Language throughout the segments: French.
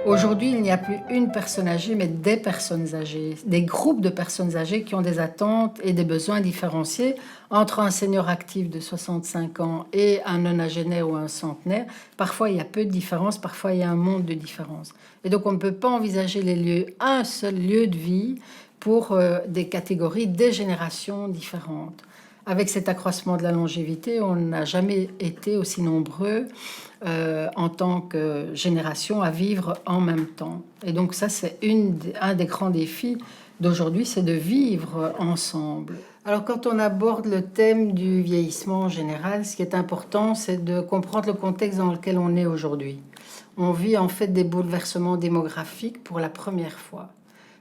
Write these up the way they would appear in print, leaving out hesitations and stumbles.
Aujourd'hui, il n'y a plus une personne âgée, mais des personnes âgées, des groupes de personnes âgées qui ont des attentes et des besoins différenciés entre un senior actif de 65 ans et un nonagénaire ou un centenaire. Parfois, il y a peu de différence, parfois, il y a un monde de différence. Et donc, on ne peut pas envisager les lieux, un seul lieu de vie pour des catégories, des générations différentes. Avec cet accroissement de la longévité, on n'a jamais été aussi nombreux en tant que génération à vivre en même temps. Et donc ça, c'est un des grands défis d'aujourd'hui, c'est de vivre ensemble. Alors quand on aborde le thème du vieillissement en général, ce qui est important, c'est de comprendre le contexte dans lequel on est aujourd'hui. On vit en fait des bouleversements démographiques pour la première fois.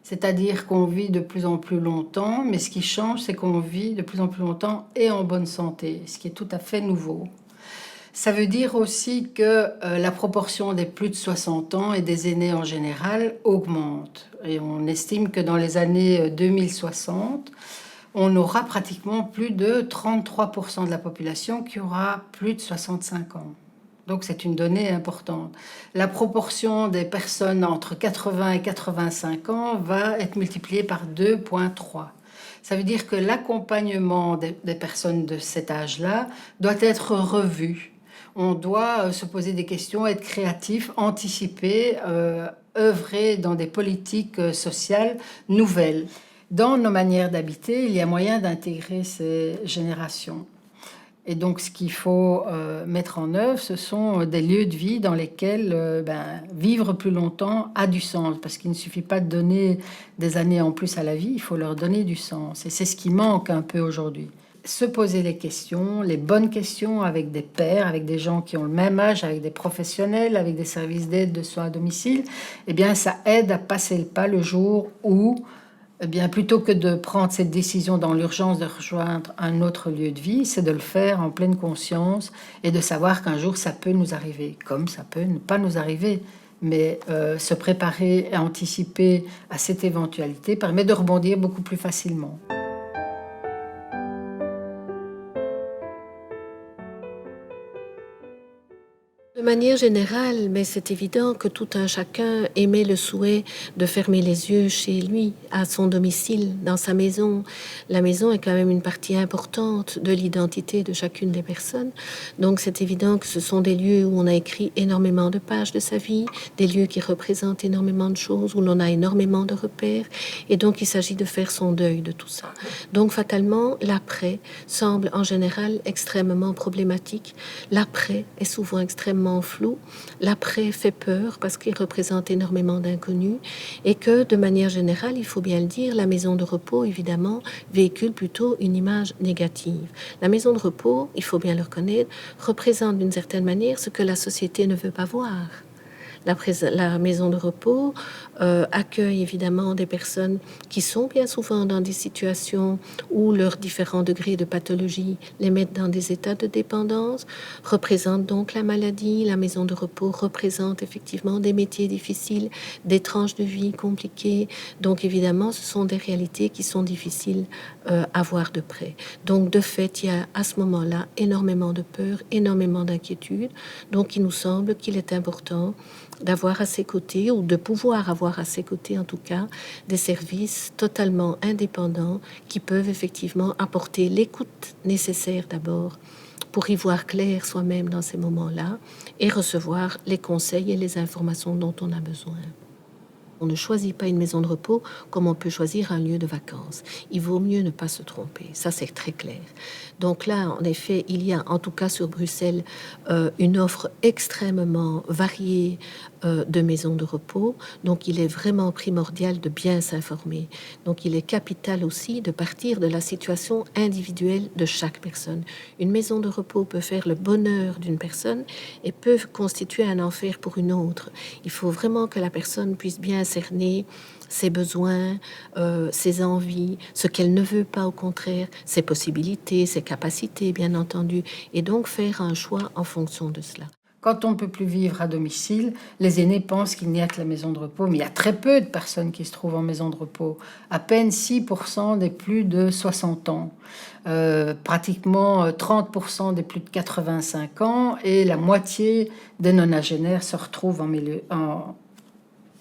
C'est-à-dire qu'on vit de plus en plus longtemps, mais ce qui change, c'est qu'on vit de plus en plus longtemps et en bonne santé, ce qui est tout à fait nouveau. Ça veut dire aussi que la proportion des plus de 60 ans et des aînés en général augmente. Et on estime que dans les années 2060, on aura pratiquement plus de 33% de la population qui aura plus de 65 ans. Donc c'est une donnée importante. La proportion des personnes entre 80 et 85 ans va être multipliée par 2,3. Ça veut dire que l'accompagnement des personnes de cet âge-là doit être revu. On doit se poser des questions, être créatif, anticiper, œuvrer dans des politiques sociales nouvelles. Dans nos manières d'habiter, il y a moyen d'intégrer ces générations. Et donc, ce qu'il faut mettre en œuvre, ce sont des lieux de vie dans lesquels vivre plus longtemps a du sens. Parce qu'il ne suffit pas de donner des années en plus à la vie, il faut leur donner du sens. Et c'est ce qui manque un peu aujourd'hui. Se poser les questions, les bonnes questions avec des pairs, avec des gens qui ont le même âge, avec des professionnels, avec des services d'aide de soins à domicile, eh bien, ça aide à passer le pas le jour où eh bien, plutôt que de prendre cette décision dans l'urgence de rejoindre un autre lieu de vie, c'est de le faire en pleine conscience et de savoir qu'un jour ça peut nous arriver, comme ça peut ne pas nous arriver. Mais se préparer et anticiper à cette éventualité permet de rebondir beaucoup plus facilement. De manière générale, mais c'est évident que tout un chacun émet le souhait de fermer les yeux chez lui, à son domicile, dans sa maison. La maison est quand même une partie importante de l'identité de chacune des personnes. Donc c'est évident que ce sont des lieux où on a écrit énormément de pages de sa vie, des lieux qui représentent énormément de choses, où l'on a énormément de repères. Et donc il s'agit de faire son deuil de tout ça. Donc fatalement, l'après semble en général extrêmement problématique. L'après est souvent extrêmement flou. L'après fait peur parce qu'il représente énormément d'inconnus et que, de manière générale, il faut bien le dire, la maison de repos, évidemment, véhicule plutôt une image négative. La maison de repos, il faut bien le reconnaître, représente d'une certaine manière ce que la société ne veut pas voir. La maison de repos accueille évidemment des personnes qui sont bien souvent dans des situations où leurs différents degrés de pathologie les mettent dans des états de dépendance, représente donc la maladie. La maison de repos représente effectivement des métiers difficiles, des tranches de vie compliquées. Donc évidemment, ce sont des réalités qui sont difficiles à voir de près. Donc de fait, il y a à ce moment-là énormément de peur, énormément d'inquiétude. Donc il nous semble qu'il est important d'avoir à ses côtés, ou de pouvoir avoir à ses côtés en tout cas, des services totalement indépendants qui peuvent effectivement apporter l'écoute nécessaire d'abord pour y voir clair soi-même dans ces moments-là et recevoir les conseils et les informations dont on a besoin. On ne choisit pas une maison de repos comme on peut choisir un lieu de vacances. Il vaut mieux ne pas se tromper, ça c'est très clair. Donc là, en effet, il y a en tout cas sur Bruxelles une offre extrêmement variée de maisons de repos. Donc il est vraiment primordial de bien s'informer. Donc il est capital aussi de partir de la situation individuelle de chaque personne. Une maison de repos peut faire le bonheur d'une personne et peut constituer un enfer pour une autre. Il faut vraiment que la personne puisse bien cerner ses besoins, ses envies, ce qu'elle ne veut pas au contraire, ses possibilités, ses capacités bien entendu, et donc faire un choix en fonction de cela. Quand on ne peut plus vivre à domicile, les aînés pensent qu'il n'y a que la maison de repos, mais il y a très peu de personnes qui se trouvent en maison de repos. À peine 6% des plus de 60 ans, pratiquement 30% des plus de 85 ans, et la moitié des nonagénaires se retrouvent en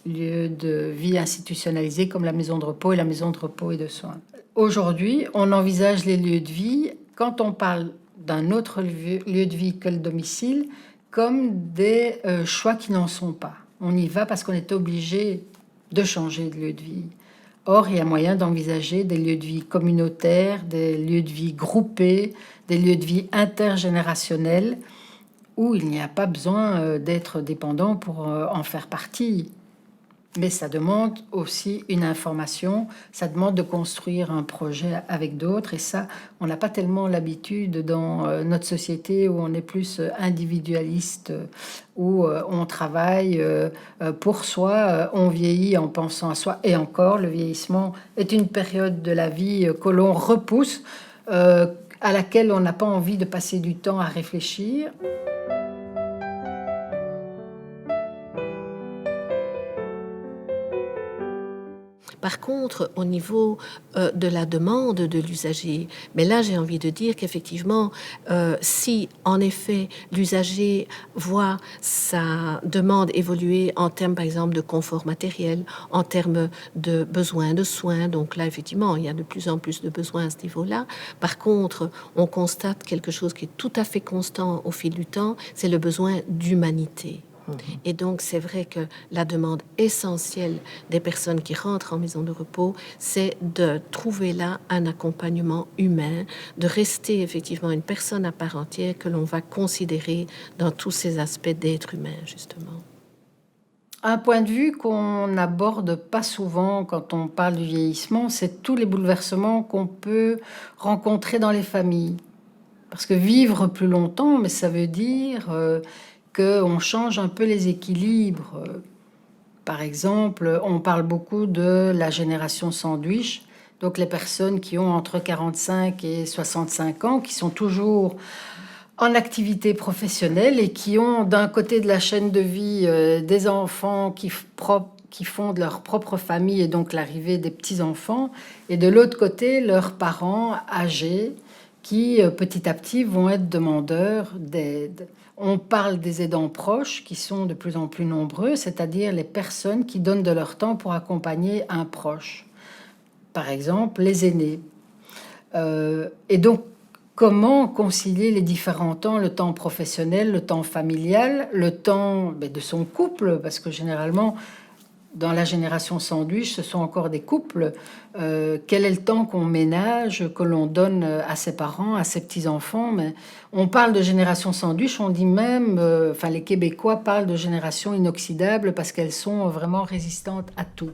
lieux de vie institutionnalisés comme la maison de repos et la maison de repos et de soins. Aujourd'hui, on envisage les lieux de vie, quand on parle d'un autre lieu de vie que le domicile, comme des choix qui n'en sont pas. On y va parce qu'on est obligé de changer de lieu de vie. Or, il y a moyen d'envisager des lieux de vie communautaires, des lieux de vie groupés, des lieux de vie intergénérationnels, où il n'y a pas besoin d'être dépendant pour en faire partie. Mais ça demande aussi une information, ça demande de construire un projet avec d'autres, et ça, on n'a pas tellement l'habitude dans notre société où on est plus individualiste, où on travaille pour soi, on vieillit en pensant à soi, et encore, le vieillissement est une période de la vie que l'on repousse, à laquelle on n'a pas envie de passer du temps à réfléchir. Par contre, au niveau de la demande de l'usager, mais là j'ai envie de dire qu'effectivement, si en effet l'usager voit sa demande évoluer en termes par exemple de confort matériel, en termes de besoins de soins, donc là effectivement il y a de plus en plus de besoins à ce niveau-là. Par contre, on constate quelque chose qui est tout à fait constant au fil du temps, c'est le besoin d'humanité. Et donc, c'est vrai que la demande essentielle des personnes qui rentrent en maison de repos, c'est de trouver là un accompagnement humain, de rester effectivement une personne à part entière que l'on va considérer dans tous ces aspects d'être humain, justement. Un point de vue qu'on n'aborde pas souvent quand on parle du vieillissement, c'est tous les bouleversements qu'on peut rencontrer dans les familles. Parce que vivre plus longtemps, mais ça veut dire qu'on change un peu les équilibres. Par exemple, on parle beaucoup de la génération sandwich, donc les personnes qui ont entre 45 et 65 ans, qui sont toujours en activité professionnelle et qui ont d'un côté de la chaîne de vie des enfants qui fondent leur propre famille et donc l'arrivée des petits-enfants, et de l'autre côté, leurs parents âgés qui petit à petit vont être demandeurs d'aide. On parle des aidants proches qui sont de plus en plus nombreux, c'est-à-dire les personnes qui donnent de leur temps pour accompagner un proche. Par exemple, les aînés. Et donc, comment concilier les différents temps, le temps professionnel, le temps familial, le temps de son couple, parce que généralement, dans la génération sandwich, ce sont encore des couples. Quel est le temps qu'on ménage, que l'on donne à ses parents, à ses petits-enfants? Mais on parle de génération sandwich, on dit même, les Québécois parlent de génération inoxydable parce qu'elles sont vraiment résistantes à tout.